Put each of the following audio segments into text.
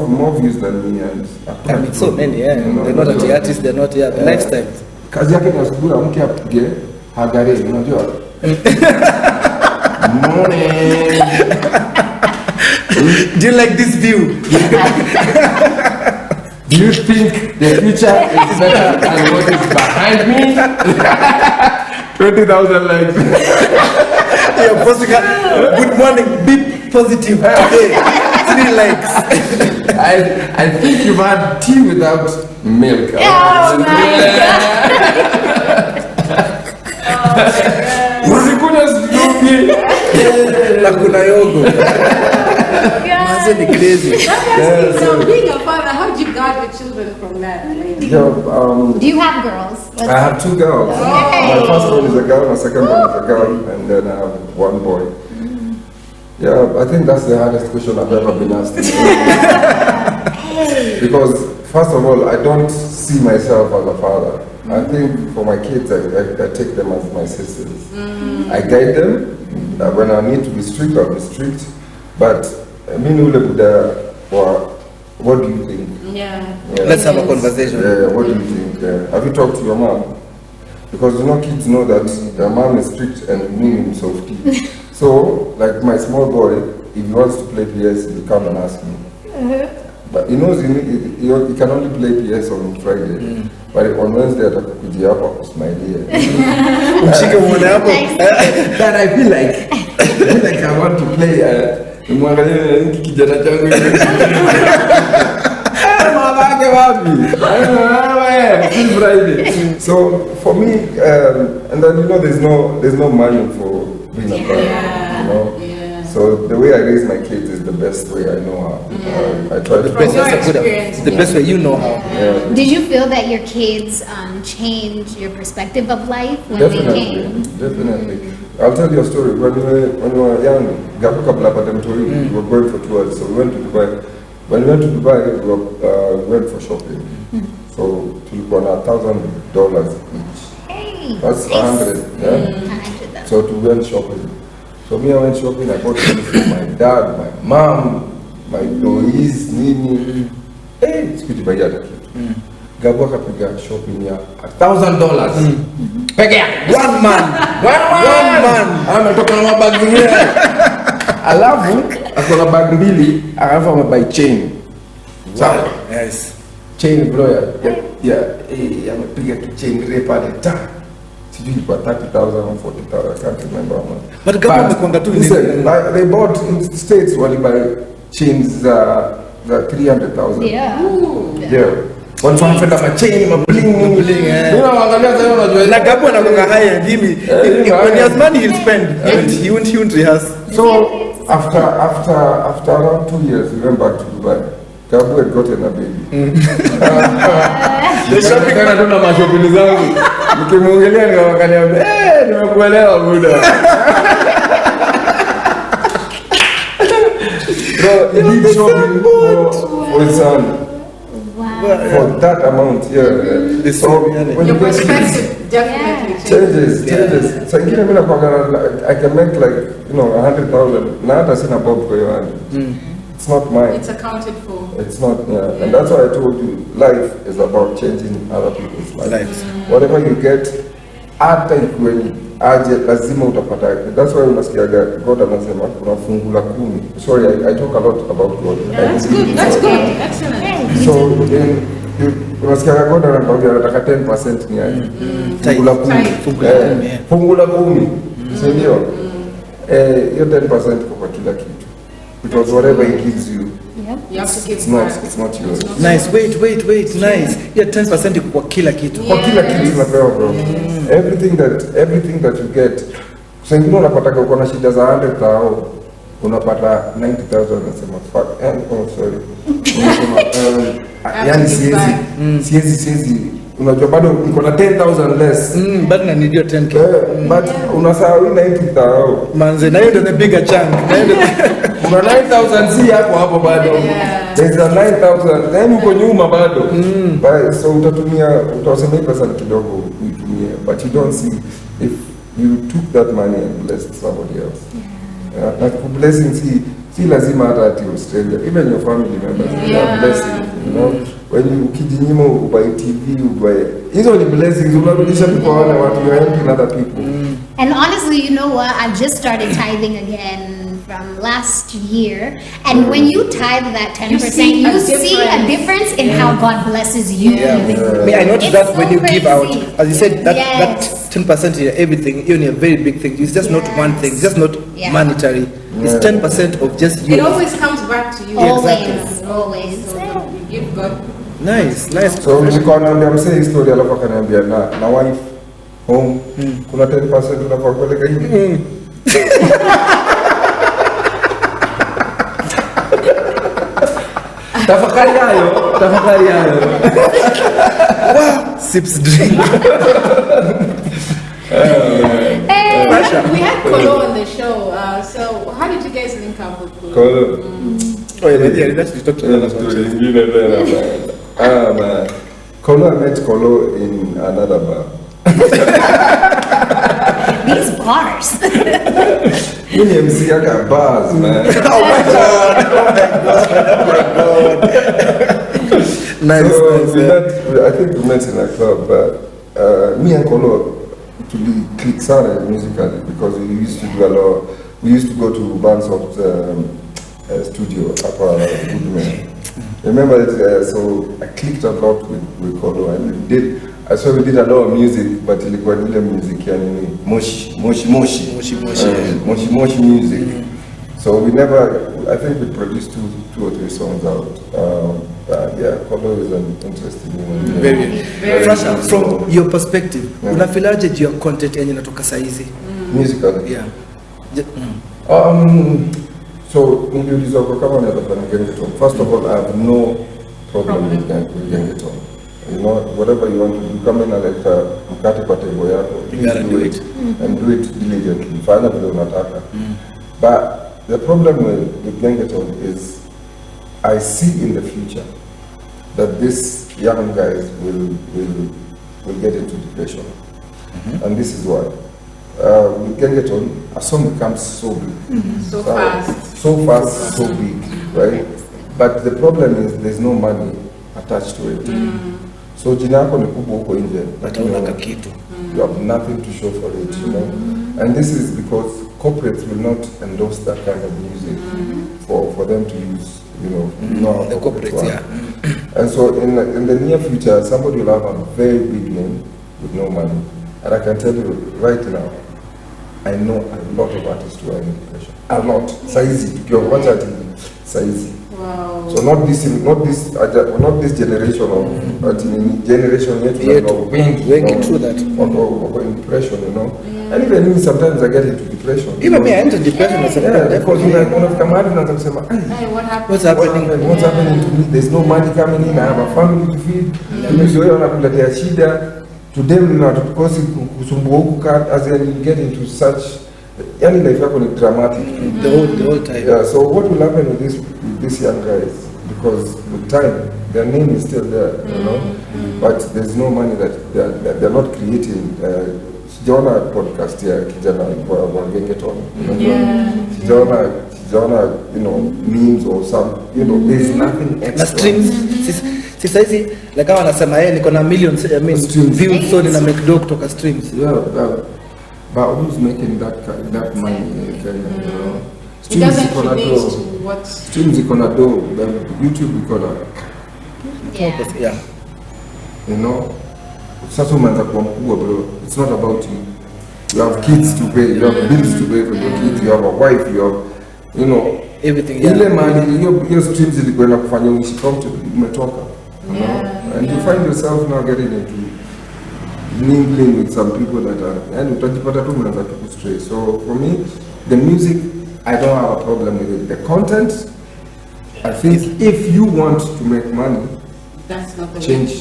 more views than me, and I mean, so many, yeah. They're not the artists, they're not lifestyle. Kazi yake ni asubuhi amke apige hagare, unajua. Morning. Do you like this view? Do you think the future is better than what is behind me? 20,000 likes. Yeah, good morning, be positive. Okay. 3 likes. I think you've had tea without milk. Oh my Usikunywe sijui. God. Na kuna yogo. God. It's crazy. So being a father, how did you guard your children from that? Yeah, Do you have girls? I have 2 girls. My first one is a girl, my second one is a girl, and then I have 1 boy. Yeah, I think that's the hardest question I've ever been asked. Because first of all, I don't see myself as a father. I think for my kids, I take them as my sisters. I guide them. When I need to be strict, I'll be strict. But what do you think? Yeah. Let's have a conversation. What do you think? Have you talked to your mom? Because kids know that their mom is strict and me is softy. So, like my small boy, if he wants to play PS, he'll come and ask me. But he knows he can only play PS on Friday. But on Wednesday, atakuja hapa kusmailia. Ushike muone hapo. That I feel like I want to play mwangalie kijana changu. Mabake wapi? Friday. So for me, and then there's no money for being a parent, So the way I raise my kids is the best way I know how. I try to. The best way you know how. Yeah. Did you feel that your kids changed your perspective of life when they came? Definitely. I'll tell you a story. When we were young, we were going for tours, so we went to Dubai. When we went to Dubai, we went for shopping. So tulikuwa na $1,000 each. Hey, that's nice. 100. Yeah. So we went shopping. So me, I went shopping. I bought things for my dad, my mom, my boys, Nini. Hey, it's good to buy that. Gabo akapiga shopping ya $1,000. Peke yake. One man. Ametoka na mabag zingine. Alafu akona bag mbili, alafu amebuy chain. Sawa. Yes. Chain bro ya amepiga chain repa pale ta. Sijui kwa 30,000 or 40,000, I can't remember how much. But listen, they bought in the States when you buy chains the 300,000. Yeah. Yeah. One time for the chain, my bling. Na Gabo anakuwa high and when he has money he'll spend. He won't rehearse. So after around 2 years, we went back to Dubai. Gabo had gotten a baby. The shopping kana tuna mashopili zangu. Nikimuongelea nikamwambia, nimekuelewa muda. Bro, he did shopping for his son. Wow. For that amount, yeah. So when you get definitely changes. So I can make like 100,000. Now that's in a bob for your hand. It's not mine. It's accounted for. It's not, and that's why I told you, life is about changing other people's lives. Whatever you get, hata ikweni aje lazima utapata. That's why unasikiaga God anasema kuna fungu la 10. Sorry, I talk a lot about God. That's good. Excellent. So unasikiaga God anataka 10% ni aje. Fungu la 10. Si ndio? Hiyo 10% kwa kila kitu. Because whatever He gives you, you have to give it's not yours. Nice. Wait. Nice. Yeah, 10% kwa kila kitu. Kwa kila kitu unapewa bro. Everything that you get. So ingine unapata uko na shida za 100,000, unapata 90,000 unasema fuck. Sorry. Yani siwezi. Unajua bado niko na 10,000 less. But na need your 10k. But unasahau 90,000. Manze, na hiyo ndio the bigger chunk. Una 9,000 si yako hapo bado. There's a 9,000. Then uko nyuma bado. So utasema pesa kidogo uitumie. But you don't see if you took that money and blessed somebody else. Like blessing Si lazima hata ati Australia, even your family members, they are blessings, you know. When you ukijinyima ubuy TV, ubuy, hizo ni blessings, unarudisha kwa wale watu, you are helping other people. And honestly, you know what? I've just started tithing again from last year. And when you tithe that 10%, you see a difference in how God blesses you. Me, I noticed that when you give out, as you said, that 10% in everything, even a very big thing. It's just not one thing. It's just not monetary. It's 10% of just you. It always comes back to you. Always, always. So you give God. Nice. So nilikuwa naambia msee history alafu akaniambia na wife home kuna 10% unafaa kupeleka hivi. Tafakari hayo. Sips drink. Frasha. We had Kolo on the show. So how did you guys link up with Kolo? Kolo. Oh yeah, that's we talked about that. Man. Kolo, I met Kolo in another bar. These bars. You MC, I got bars, man. Oh my god. Nice. So we met, I think we met in a club, but me and Kolo to be click sana musically because we used to do a lot. We used to go to Bansoft studio up Goodman. Remember that? So I clicked a lot with Kolo, and we did a lot of music, but ilikuwa ile music yani moshi music. So we never, I think we produced two or three songs out. Yeah, Kolo is an interesting one. Very. Frasha, from your perspective, unafilaje juu ya content yenye inatoka saizi? Musically? Yeah. So niliuliza kwa kama nataka Gengeton. First of all, I have no problem with Gengeton. You know, whatever you want to do, come in and like mkate kwa table yako, please do it and do it diligently. Fanya vile unataka. But the problem with Gengeton is I see in the future that these young guys will get into depression. And this is why. With Gengeton, a song becomes so big. So fast. So fast, so big, right? But the problem is there's no money attached to it. So jina yako ni kubwa huko nje, But hauna kitu. you have nothing to show for it, you know. And this is because corporates will not endorse that kind of music for them to use, you know how The corporates, work. And so in the near future, somebody will have a very big name with no money. And I can tell you right now, I know a lot of artists who are in depression. A lot. Saizi. Watch at Saizi. Wow. So not this generation of generation yet Through that. Or in depression, you know. And even me sometimes I get into depression. Even me, I enter depression or something. Because you like one of Kamari and say, Hey, what happened? What's happening? What's happening to me? There's no money coming in. I have a family to feed. To them now, because as you get into such, any life happen dramatic. The whole time. Yeah. So what will happen with these young guys? Because with time, their name is still there, you know, but there's no money that they're not creating. Sijaona podcast ya kijana wa Gengeton. Sijaona, you know, memes or some, you know, there's nothing extra. Streams. Sasa hizi like kama anasema yeye niko na millions, I mean views, so nina make dough kutoka streams. Yeah, but who's making that money in Kenya, you know? It doesn't relate to what Streams iko na dough, YouTube iko na, Yeah. you know. Sasa umeanza kuwa mkubwa bro. It's not about you. You have kids to pay, you have bills to pay for your kids, you have a wife, you have, you know, everything. Ile mali hiyo streams ilikuwa na kufanya uishi comfortable, umetoka. You know? And you find yourself now getting into mingling with some people that are, and utajipata tu mnaanza tu stray. So for me, the music, I don't have a problem with it. The content, I think if you want to make money, that's not the change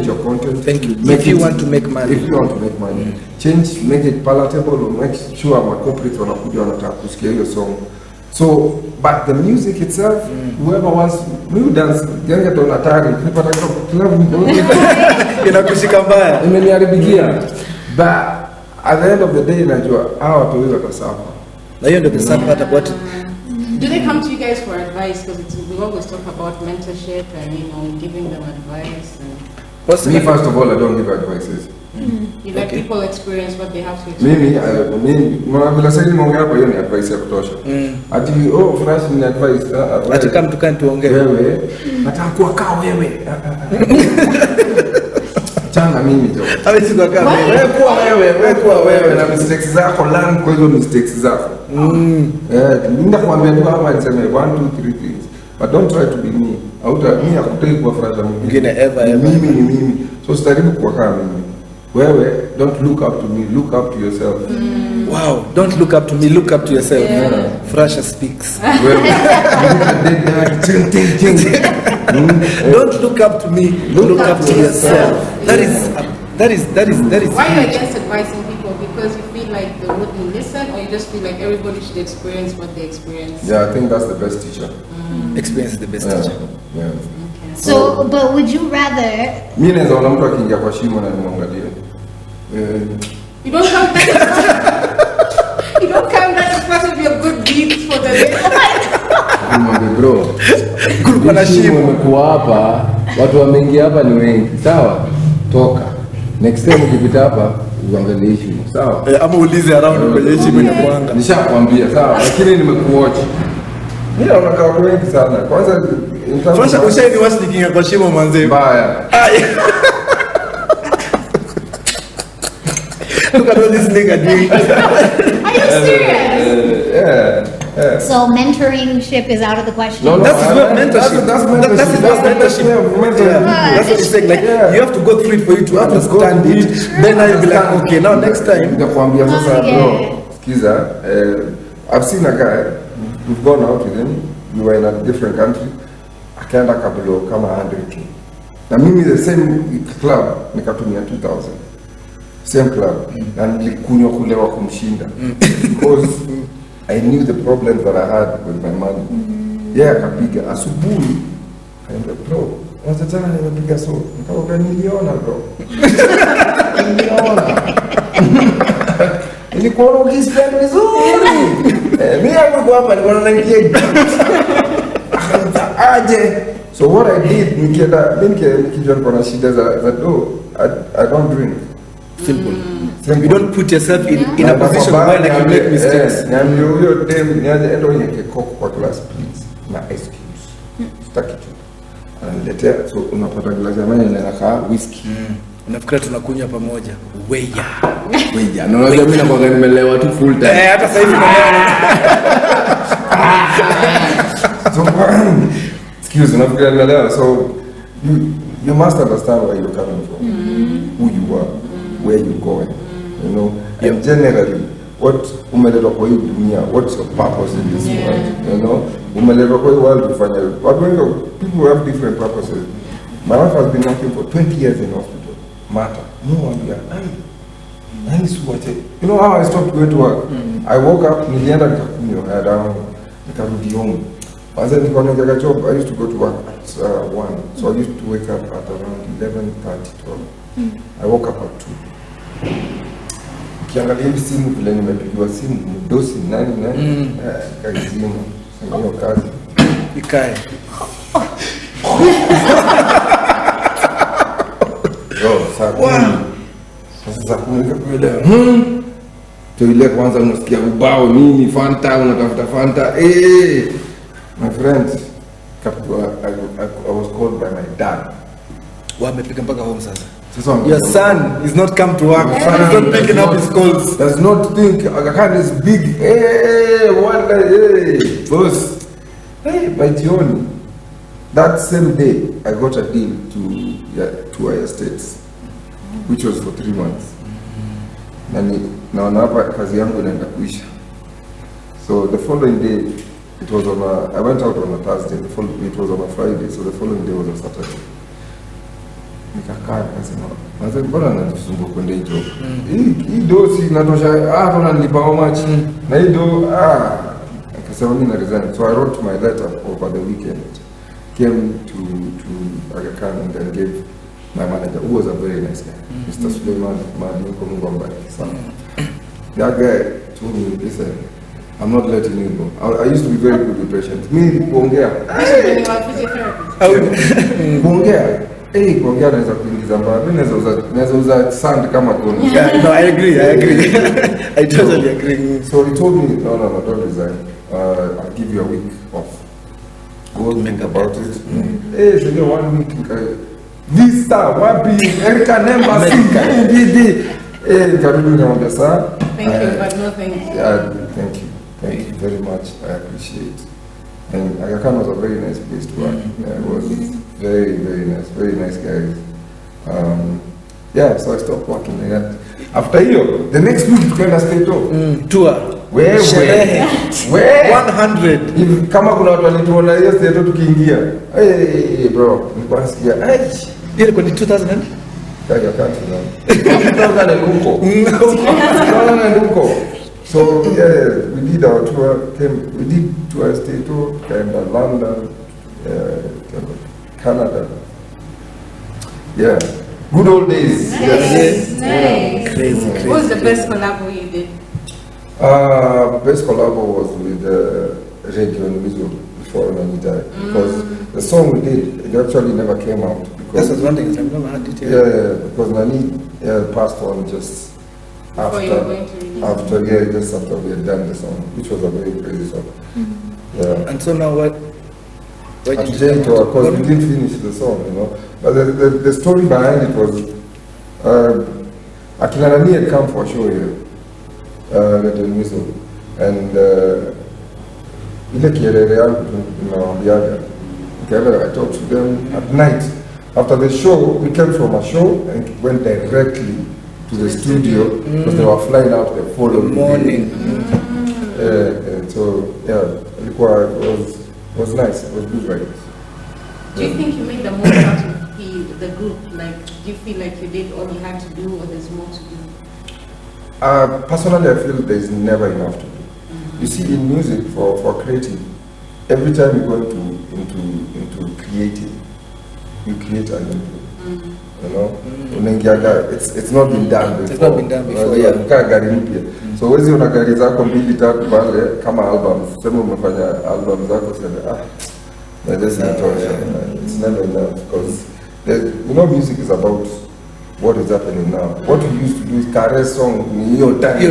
your content. Thank you. If you want to make money. If you want to make money, make it palatable, or make sure my corporate wanakuja wanataka kusikia hiyo song. So, but the music itself, whoever wants, we dance, Gengeton atari, nipata club Inakushika mbaya. Imeniaribikia. But at the end of the day, najua hawa watu watasafa. Na hiyo ndio the sad part about Do they come to you guys for advice? Because we always talk about mentorship and, you know, giving them advice. And me, first of all, I don't give advices. You let people experience what they have to experience. Bila sasa nimeongea hapo, hiyo ni advice ya kutosha. Ati Frasha ni advice. Ati kama tukani tuongee. Wewe nataka kuwa kama wewe. Changa mimi jo. Hawezi kuwa kama wewe kuwa wewe na mistakes zako, learn kwa hizo mistakes zako. Nenda kuambia tu hapa niseme 1 2 3 things. But don't try to be me. Mimi hakutaki kuwa Frasha mwingine. Mimi ni mimi. So staribu kuwa kama mimi. Wewe, don't look up to me, look up to yourself. Wow, don't look up to me, look up to yourself. Frasha speaks. Don't look up to me, look up to yourself. That is. Why are you against advising people? Because you feel like they wouldn't listen, or you just feel like everybody should experience what they experience? Yeah, I think that's the best teacher. Experience is the best teacher. Yeah. So, but would you rather? Mimi naweza ona mtu akiingia kwa shimo na nimwangalie. You don't count that as part of your good deeds for the day. Mwambie bro, kuna shimo umekuwa hapa, watu wameingia hapa ni wengi, sawa? Toka. Next time ukipita hapa uangalie shimo, sawa? Ama ulize around kwenye shimo inakuanga. Nishakwambia, sawa? Lakini nimekuwatch. Mimi naona kwa wengi sana. Kwanza Frasha ushaini wasikinga kwa shimo manze. Mbaya. Look at what this nigga doing. Are you serious? Yeah. So mentorship is out of the question. No, That's mentorship. That's mentorship. That's mentorship. That's what he's saying. Like you have to go through it for you to understand it. Then I'll be like, okay, now next time. Nitakwambia sasa bro. Skiza, I've seen a guy. We've gone out with him. We were in a different country. Akaenda kablo kama 100k. Na mimi the same club nikatumia 2000. Same club. Na nilikunywa kulewa kumshinda. Because I knew the problems that I had with my money. Yeah, akapiga asubuhi. Kaambia bro, wacha tena nimepiga so. Nikaona niliona bro. Niliona. Nilikuwa ukispend vizuri. Mimi hapo hapa nilikuwa naingia. Aje. So what I did, nikijua niko na shida za do, I don't drink. Simple. You don't put yourself in a position where like you make mistakes. Niambie huyo dem niaje endo yeke coke kwa glass please na ice cubes. Sitaki tu. Ananiletea so unapata glass ya maji na inakaa whiskey. Unafikiri tunakunywa pamoja? Weya. Na unajua mimi nakuwa nimelewa tu full time. Hata sasa hivi naona. So excuse me, so you must understand where you're coming from, who you are, where you're going, you know, and generally what umeletwa kwa hii dunia, what's your purpose in this world, you know, umeletwa kwa hii world kufanya people have different purposes. My wife has been working for 20 years in hospital. No one here. You know how I stopped going to work? I woke up, nilienda nikakunywa dawa, nikarudi home. As I job, I used to go to work at 1, so I used to wake up at around 11:30, 12. I woke up at 2. Ukiangalia hivi simu vile nimepigiwa simu, mdosi nani, kaizima, sema hiyo kazi. Ikae. Sasa nikakuelewa. Ile kwanza unasikia ubao nini, Fanta, unatafuta Fanta. My friend, I was called by my dad. Wamepiga mpaka home sasa. Your son is not come to work. He's not picking up his calls. Does not think Aga Khan is big. Boss. By Tioni. That same day, I got a deal to our estates, which was for 3 months. Na hapa kazi yangu inaenda kuisha. So the following day, it was on I went out on a Thursday, it was on a Friday, so the following day was a Saturday. Nikakaa nikasema, "Mazee mbona natusumbua kwenda hiyo job? Hii dosi inatosha, tuna nilipa how much? Na hii do nikasema mimi na resign." So I wrote my letter over the weekend. Came to Aga Khan and then gave my manager, who was a very nice guy, Mr. Suleiman Madi Mungu ambariki sana. That guy told me, listen, I'm not letting you go. I used to be very good with patients. Me, kuongea. This is when you are physiotherapy. Kuongea. Kuongea naweza kuingiza mbali. Mimi naweza uza sand kama kuni. Yeah, no, I agree. I totally agree. So he told me, no, don't resign. I'll give you a week off. Go think about it. Hey, so you 1 week. Vista, wapi, Erika Nemba, Thank you, but no thank you. Yeah, thank you very much. I appreciate. And Aga Khan was a very nice place to work. Yeah, it was very nice guys. Yeah, so I stopped working there. After you, the next week tukaenda state tour. Where 100. If kama kuna watu walituona hiyo state tukiingia. Hey bro, nilikuwa nasikia. Ile kwa 2000 I can't remember. So yeah, we did our tour. We did tour state tour, London, Canada. Yeah, good old days. Nice. Crazy. What was the best collab you did? Best collab was with Kenyan Music before Nani died, because the song we did, it actually never came out. This is one thing I've never had it. Yeah, because Nani passed on just after we had done the song, which was a very crazy song. Yeah. And so now what? Because we didn't finish the song, you know. But the story behind it was, Akina Nani had come for a show here, Kenyan Music, and ile kielele yangu tunawaambiaga, I talked to them at night. After the show, we came from a show and went directly to the studio because they were flying out the following morning. So yeah, it was nice. It was good vibes. Do you think you made the most out of the group? Like, do you feel like you did all you had to do, or there's more to do? Personally, I feel there's never enough to do. You see, in music, for creating, every time you go into creating, you create an input. You know, it's not been done before. It's not been done before. Yeah. Gari mpya. So wezi una gari zako mbili tatu pale kama albums. Sema umefanya album zako sema this is it's never enough, because you know, music is about what is happening now. What we used to do is carry song in your time.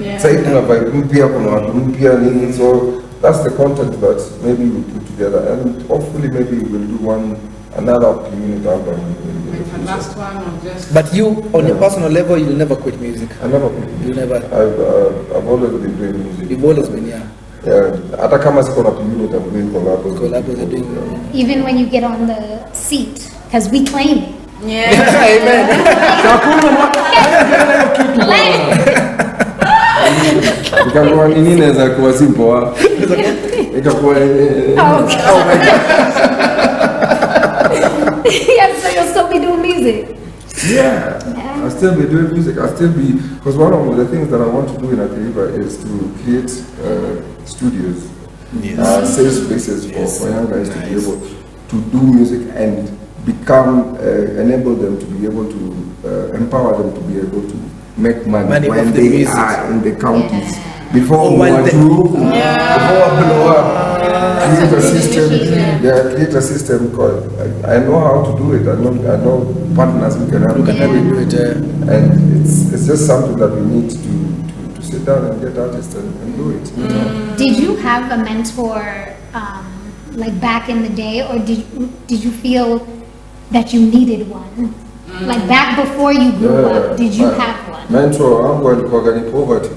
Yeah. Sasa kuna vibe mpya, kuna watu mpya nini, so that's the content that maybe we put together, and hopefully maybe we will do another unit album. Like the last one, or just? But you, on your personal level, you'll never quit music. I never quit. You never. I've always been doing music. You've always been, yeah. Yeah, hata kama siko na unit, I'm doing collabs. Collabs are doing. Even when you get on the seat, because we claim it. Yeah. Amen. Ikakuwa nini naweza kuwa simple. Ikakuwa Oh my God. Yes, so you'll still be doing music. Yeah, I'll still be doing music. Because one of the things that I want to do in Akiriba is to create studios, safe spaces for young guys to be able to do music and enable them to be able to, empower them to be able to make money when they are in the counties. Before we blow up, create a system. Create a system called. I know how to do it. I know partners who can help me do it. And it's just something that we need to sit down and get artists and do it. Did you have a mentor like back in the day, or did you feel that you needed one? Like back before you grew up, did you have one? Mentor, I'm going to call it poverty.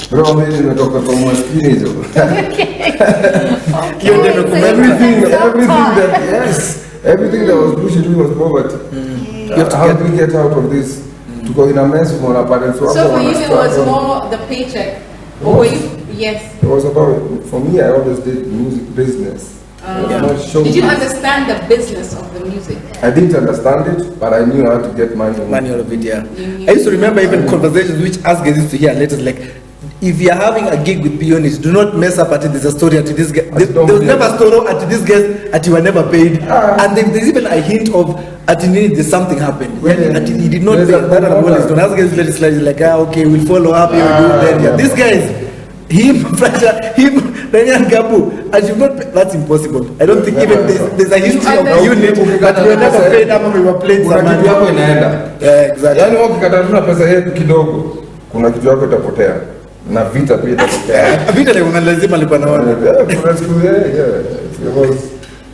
Bro, mimi nimetoka kwa maskini hizo. Everything that was pushing me was poverty. How do we get out of this? To go in a mess with my parents. So for you, it was more the paycheck. Or were you? Yes. It was about, for me, I always did music business. Did you understand the business of the music? I didn't understand it, but I knew how to get money. Money out of it, yeah. I used to remember even conversations which us guys used to hear letters like, if you're having a gig with Pioneers, do not mess up at there's a story at this guy. There was never a story at this guy at you were never paid. And there's even a hint of at the end there's something happened. He did not pay. That always don't ask guys very slightly like, okay, we'll follow up, you do then. Yeah. These guys, him, Frasha, him, Kenyan Gabu, and you've not paid. That's impossible. I don't think even there's a history of the unit that we were never paid after we were playing some money. Yeah, exactly. Yaani ukikata tuna pesa yetu kidogo, kuna kitu yako itapotea. Na vita pia itapotea. Vita ni lazima alikuwa naona.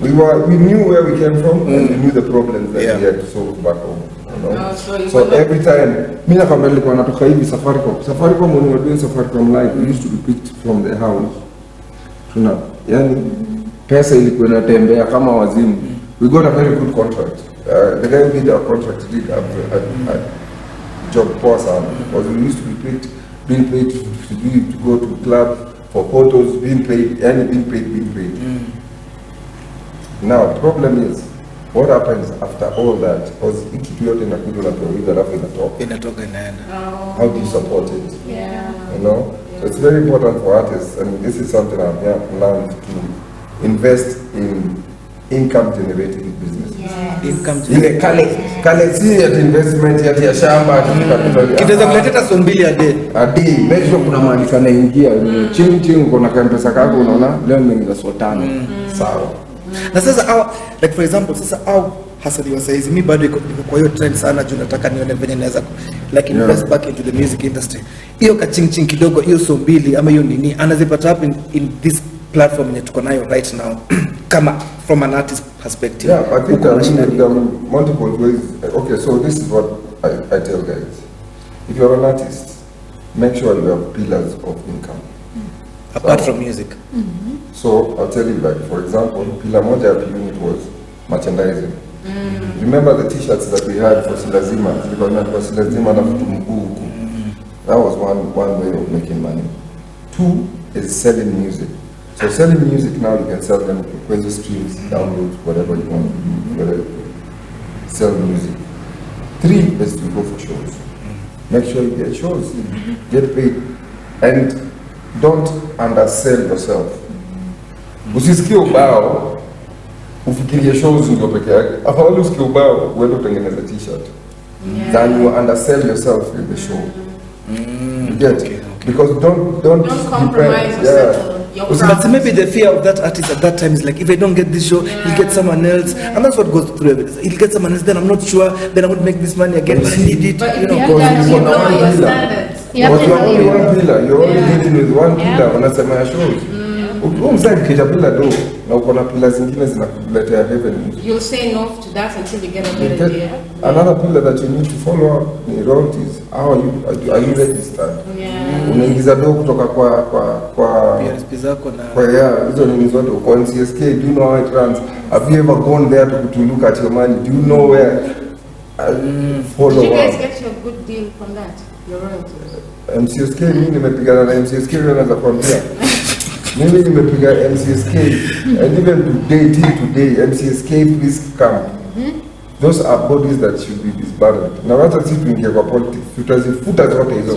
We knew where we came from and we knew the problems that we had to solve back home. You know? So every time, mimi nakwambia nilikuwa natoka hivi Safaricom when we were doing Safaricom live, we used to be picked from the house. Yani pesa ilikuwa inatembea kama wazimu. We got a very good contract. The guy who did our contract did a job poor sana because we used to be picked, being paid to go to clubs for photos, being paid. Now, the problem is, what happens after all that? Because kitu yote inakuja na provider alafu inatoka inaenda. How do you support it? You know? So it's very important for artists, and this is something I've learned to invest in income generating business. Ile kale si ya investment ya shamba kitaweza kuleta so mbili a day. Make sure kuna mahali kana ingia chini uko na pesa kako unaona leo nimeingiza so 5 sawa. Na sasa like for example sasa hasa ni wasaizi mimi bado iko kwa hiyo trend sana juu nataka nione venye naweza like invest back into the music industry. Hiyo kaching kidogo hiyo so mbili ama hiyo nini anazipata up in this platform yenye tuko nayo right now kama from an artist perspective. Yeah, I think there are multiple ways. Okay, so this is what I tell guys. If you're an artist, make sure you have pillars of income. Apart from music. So I'll tell you, like for example, pillar moja ya unit was merchandising. Remember the t-shirts that we had for Silazima? That was one way of making money. 2 is selling music. So selling music now you can sell them to streams, downloads, whatever you want to do, whatever. Sell music. 3 is to go for shows. Make sure you get shows, get paid, and don't undersell yourself. Usisikie ubao ufikirie shows ndio peke yake. Afadhali usikie ubao uende utengeneze t-shirt. Then you undersell yourself in the show. You get it? Because don't compromise yourself. But maybe the fear of that artist at that time is like, if I don't get this show, he'll get someone else, and that's what goes through everything. He'll get someone else, then I'm not sure, then I won't make this money again. But I need it, but you know. Because you know your standards. You're only one pillar. You're only dealing with one pillar. Unasema ya shows. Ukimsaidia kisha pillar do, na uko na pillars zingine zinakuletea revenue. You'll say no to that until you get a better idea. Another pillar that you need to follow up ni royalties. How are you registered? Unaingiza do kutoka kwa PSP zako na kwa hizo nini zote uko MCSK. Do you know how it runs? Have you ever gone there to look at your money? Do you know where? Follow up. Did you guys up. get your good deal from that? Your royalties? MCSK mimi nimepigana na MCSK naweza kuambia. Mimi nimepiga MCSK and even today MCSK please come. Those are bodies that should be disbanded. Na hata sisi tuingie kwa politics tutazifuta zote hizo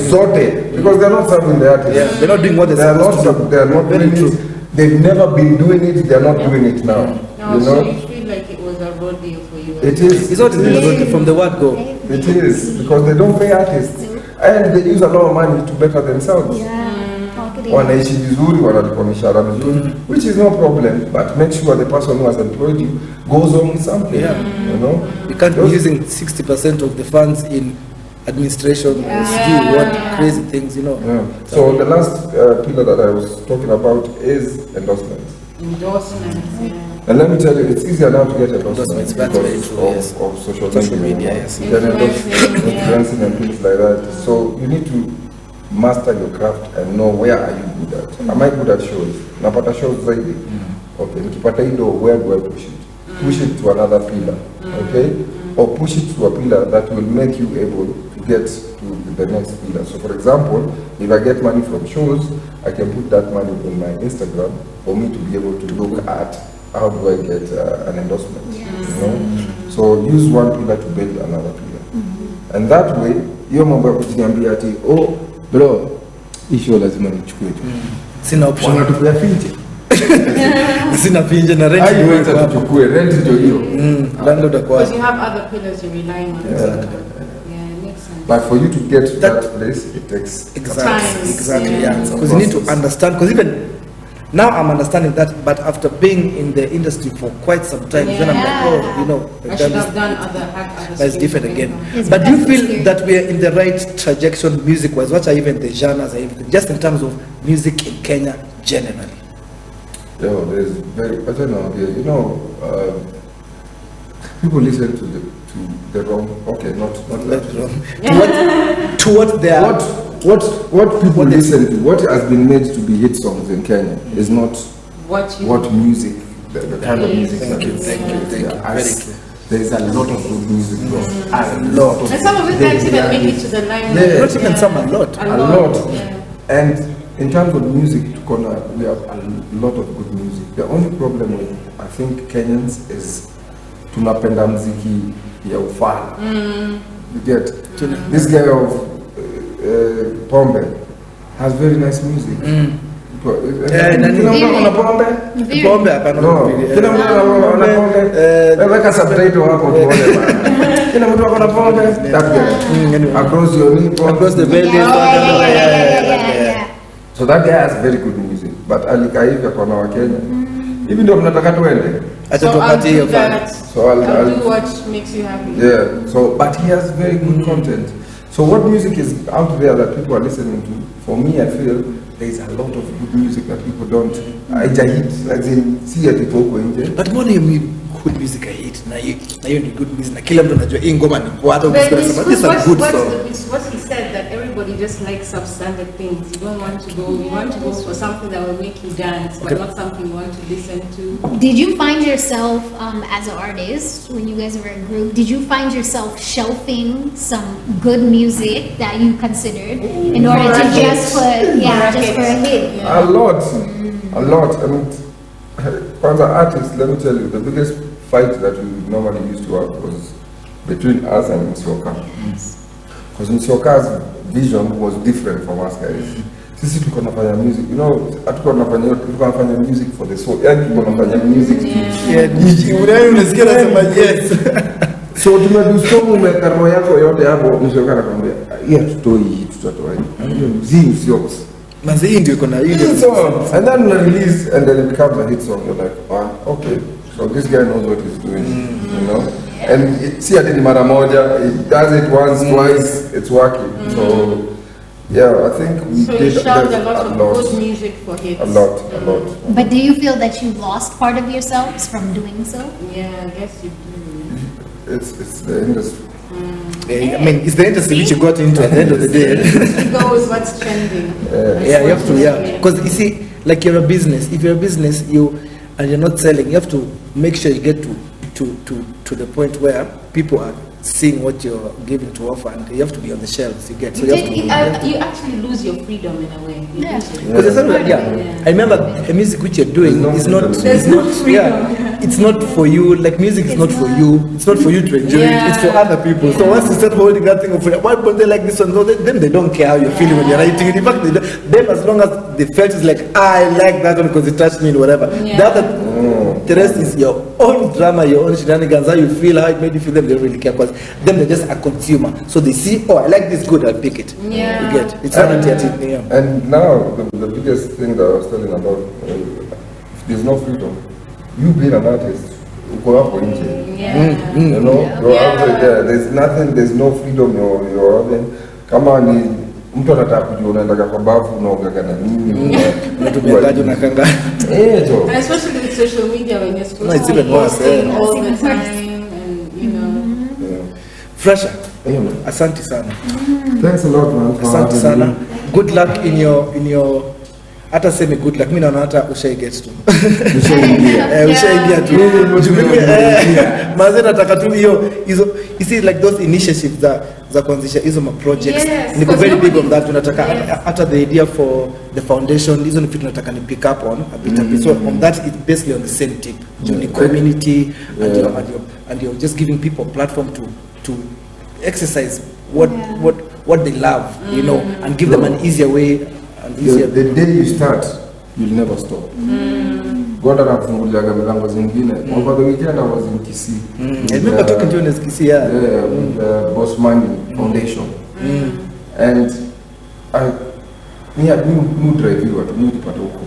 zote because they're not serving the artists. Yeah, they're not doing what they are not doing it. They've never been doing it. They're not doing it now. No, you so know? you feel like it was a road deal for you. It is. It's not from the word go. It is because they don't pay artists and they use a lot of money to better themselves. Wanaishi vizuri, wanalipa mishahara mizuri, which is no problem, but make sure the person who has employed you goes on with something. You know, you can't be using 60% of the funds in administration or what crazy things, you know. So the last pillar that I was talking about is endorsements. And let me tell you, it's easier now to get endorsements because of social media. Yes. You can endorse influencing and things like that. So you need to master your craft and know where are you good at. Am I good at shows? Napata shows zaidi. Okay, nikipata hiyo, where do I push it? Push it to another pillar, okay? Or push it to a pillar that will make you able to get to the next pillar. So for example, if I get money from shows, I can put that money on my Instagram for me to be able to look at how do I get an endorsement. You know? So use one pillar to build another pillar. And that way, hiyo mambo ya kujiambia ati bro, hii show lazima nichukue tu. Sina option. Wanatupea finje. Sina finje na rent Ai wacha tuchukue rent ndio hiyo. Landlord akwa. Because you have other pillars you're relying on. Yeah, it makes sense. But for you to get to that place, it takes Exactly, Yeah. yeah. Because you need to understand, because even now I'm understanding that, but after being in the industry for quite some time, then I'm like, oh, you know, I should have done other that's different again. It's But do you feel better that we are in the right trajectory music-wise? What are even the genres, or everything, just in terms of music in Kenya generally? Yo, there's very, I don't know, you know, people listen to the wrong, okay, not that wrong. To what they are. What people listen to, what has been made to be hit songs in Kenya is not what music, the kind of music that is. Thank you. Very true. There's a lot of good music, bro. A lot of And some of it can't even make it to the line. Yeah. Not even some, a lot. A lot. Yeah. And in terms of music, we have a lot of good music. The only problem with, I think, Kenyans is tunapenda mziki ya ufala. You get? This guy of Pombe has very nice music. Kila mtu ana pombe? Pombe hapana. No. Kila mtu ana pombe? Weka subtitle hapo tuone bana. Kila mtu ana pombe? That guy. Across your knee, Across the veil. Yeah. So that guy has very good music, but alikaiva kwa na Wakenya. Hivi ndio mnataka tuende? Acha So I'll tupatie do hiyo fani. that. So I'll I'll do what makes you happy. yeah. So but he has very good content. So what music is out there that people are listening to? For me, I feel there is a lot of good music that people don't. Haijahit, as in si ati huko nje. But mbona hiyo good music I hate na hiyo ni good music na kila mtu anajua hii ngoma ni poa hata But ukisikia it's unasema this is a good song. it's what he said, that everybody just likes substandard things. You don't want to go, you want to go for something that will make you dance, but Okay. not something you want to listen to. Did you find yourself, as an artist, when you guys were a group, did you find yourself shelving some good music that you considered in order to just put, just for a hit? A lot. I mean, kwanza artists, let me tell you, the biggest fight that we normally used to have was between us and Msioka. Because Msioka's vision was different from us guys. Sisi tulikuwa tunafanya music, you know, tulikuwa tunafanya music for the soul. Yani tulikuwa tunafanya music Yeah, unasikia unasema yes. so tumedusomu umeweka roho yako yote hapo, Msioka anakuambia, tutoi hii, tutatoa hii. Hiyo mziki sio. Manze hii ndio iko na hii So, and then we release and then it becomes a hit song. You're like, okay, so this guy knows what he's doing, you know. And see, I did mara moja. He does it once, twice, it's working. So, yeah, I think we So you did shelved a a lot of lot, good music for hits. a lot. But do you feel that you lost part of yourselves from doing so? Yeah, I guess you do. It's the industry. I mean, it's the industry which you got into at the end of the day. It goes what's trending. Yeah, you have to, because you see, like you're a business. If you're a business, and you're not selling, you have to make sure you get to the point where people are seeing what you're giving to offer, and you have to be on the shelves. You get, so you have to. You actually lose your freedom in a way. You lose it. Because it's not, I remember the music which you're doing is not, There's no freedom. it's not for you. Like music is not for you. It's not for you to enjoy. Yeah. It's for other people. So once you start holding that thing of why don't they like this one? No, then they don't care how you're feeling when you're writing it. In fact, them as long as they felt it's like I like that one because it touched me and whatever. Yeah. The other, the rest is your own drama, your own shenanigans. How you feel, how it made you feel. Them they don't really care because them they're just a consumer. So they see, I like this good, I'll pick it. Yeah. You get it's not yet. And now, the biggest thing that I was telling about, there's no freedom. You being an artist, uko hapo nje. You know, you're out there. There's nothing, there's no freedom. You're having. Kama ni mtu anataka kujua unaenda kwa bafu unaogaga na nini. Unatumiaje unakanga? Jo. And especially with social media when you're supposed it's to be even worse, posting yeah. all the time, and you know. Yeah. Frasha, Yeah, man. asante sana. Thanks a lot, man. for Asante having sana. me. Good luck in your hata semi good luck. Mimi naona hata ushai get tu. Ushaingia tu. Maze nataka tu hizo you see like those initiatives za kuanzisha hizo ma projects. Yes, Niko very big on nobody- that. Tunataka hata the idea for the foundation hizo ni vitu tunataka ni pick up on a bit. So on that it's basically on the same tip. The community and you're just giving people a platform to exercise what what they love, you know, and give them an easier way, an easier. The day you start, you'll never stop. God anafunguliaga milango zingine. Over the weekend I was in Kisii. I remember talking to you in Kisii, with the Boss Money Foundation. And me drive you at me huko.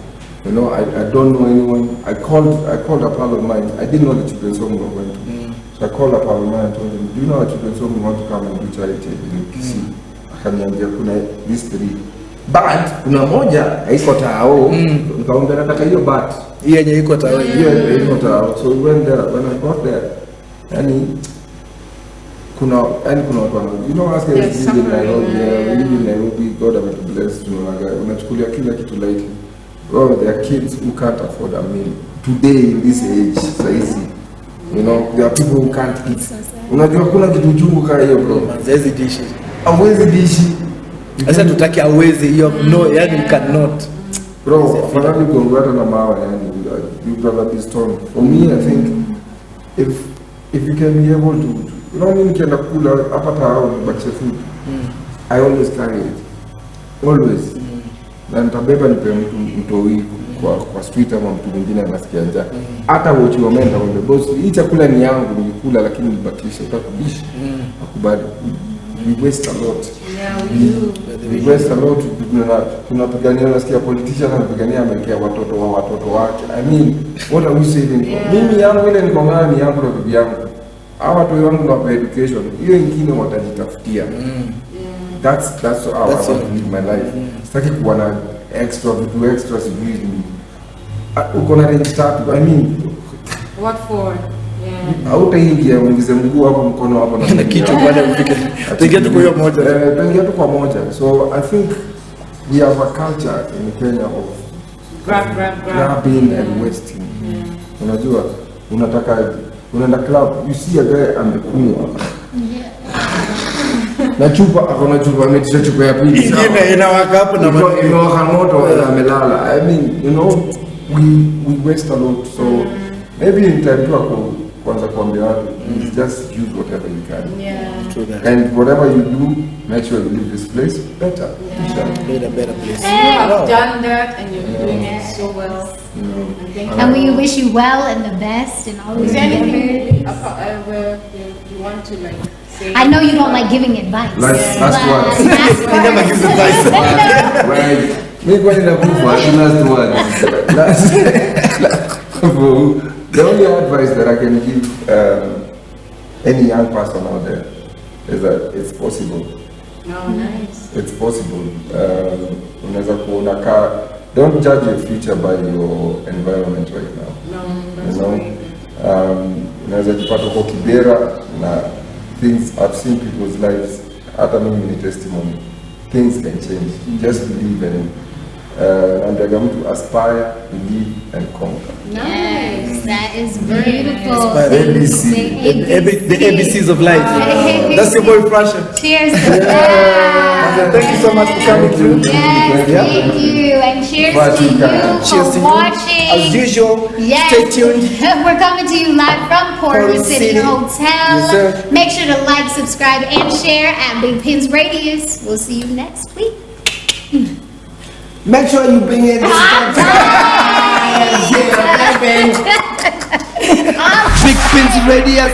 You know, I don't know anyone. I called a pal of mine. I didn't know the children's home we were going to. So I called a pal of mine and told him, do you know a children's home we want to come and do charity in Kisii? Akaniambia kuna these 3. But kuna moja haiko tao. Nikamwambia nataka hiyo but. Hiyo yenye iko tao. Hiyo iko tao. So we went there. When I got there, kuna watu wana, you know, as guys live in Nairobi, we live in Nairobi, God ametubless, unachukulia kila kitu lightly. Well, there are kids who can't afford a meal today in this age, saizi. You know, there are people who can't eat. Unajua kuna kitu chungu kama hiyo bro. Hawezi dishi. Hawezi dishi. Sasa tutaki hawezi hiyo, no, yani you cannot. Bro, afadhali kuongea na mawa yani, you brother be strong. For me, I think if you can be able to, you know, nikienda kula hapa tao bakisha food, I always carry it. Always. Na nitabeba nipe mtoi kwa street ama mtu mwingine anasikia njaa. Hata wochi wa menda wambe boss, hii chakula ni yangu nilikula lakini nibakisha utakubisha. Akubali. We waste a lot. Yeah, we do. We waste a lot. Tunapigania, nasikia politician anapigania amekea watoto wake. I mean, what are we saving for? Mimi yangu ile niko nayo ni yangu na bibi yangu. Hawa watu wangu na education. Hiyo nyingine watajitafutia. That's how I want to live my life. Sitaki kuwa na extra sijui. Uko na range tatu. I mean, What for? Yeah. Hautaingia uingize mguu hapo mkono hapo na kitu baada ya kufika. Tuingia tu kwa hiyo moja. Tuingia tu kwa moja. So I think we have a culture in Kenya of grabbing and wasting. Unajua, unaenda club, you see a guy amekunywa. Na chupa akona chupa ametisha chupa ya pili. Ingine inawaka hapo na inawaka moto amelala. I mean, you know, we waste a lot. So maybe in time to kwanza kuambia watu, just use whatever you can. Yeah. And whatever you do, make sure you leave this place better. made a better place. You have done that and you're doing it so well. And we wish you well and the best and always Is there anything endeavor. where you want to like say? I know you don't like giving advice. Last word. He never gives advice. Right. Make one in the book for last word. The only advice that I can give any young person out there is that it's possible. Oh, nice. It's possible. Unaweza kuona ka, don't judge your future by your environment right now. No, You that's know, right. unaweza jipata kwa Kibera na things, I've seen people's lives, hata mimi ni testimony. Things can change. Just believe in it. And they're going to aspire, believe, and conquer. Yes, that is beautiful. ABC. The ABCs of life. That's your boy Frasha. Cheers to that. Thank you so much for coming through. Yes, thank you. And cheers to you Cheers to for you. watching. As usual, Yes. stay tuned. We're coming to you live from Portland City Hotel. Yes, sir. Make sure to like, subscribe, and share at Bigpins Radius. We'll see you next week. Make sure you bring in this Bigpins Radius.